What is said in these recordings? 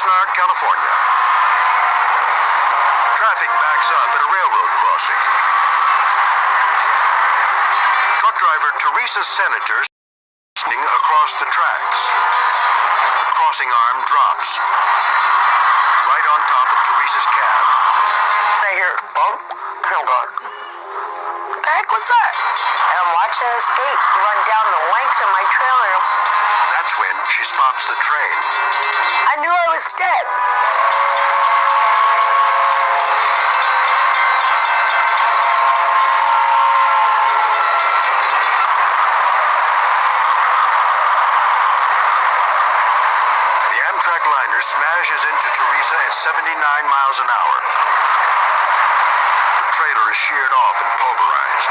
Oxnard, California. Traffic backs up at a railroad crossing. Truck driver Teresa Senator across the tracks. The crossing arm drops. Right on top of Teresa's cab. I hear a bump, and I'm going, what the heck was that? And I'm watching this gate run down the length of my trailer. That's when she spots the train. I knew I was dead. The Amtrak liner smashes into Teresa at 79 miles an hour. The trailer is sheared off and pulverized.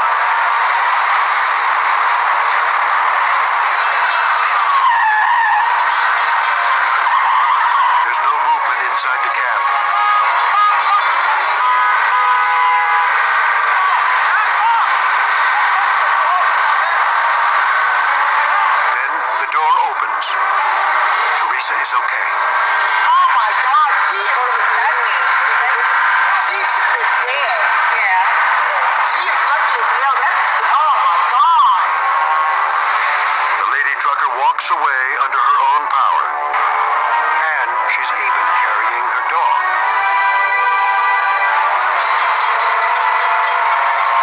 There's no movement inside the cab. Then the door opens. Teresa is okay. Oh my God, she's dead. Yeah. She's lucky as hell. Oh my God. The lady trucker walks away under her own power. And she's even carrying her dog.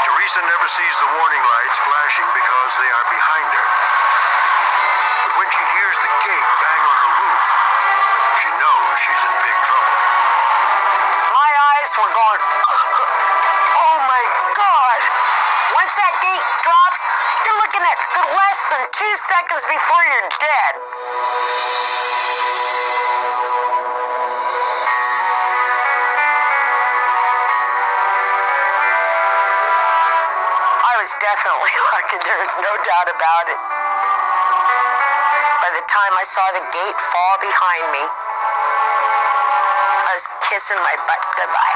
Teresa never sees the warning lights flashing because they are behind her. But when she hears the gate bang on her roof, she knows she's in big trouble. My eyes were going, oh my God. Once that gate drops, you're looking at less than 2 seconds before you're dead. I was definitely lucky, there was no doubt about it. By the time I saw the gate fall behind me, I was kissing my butt goodbye.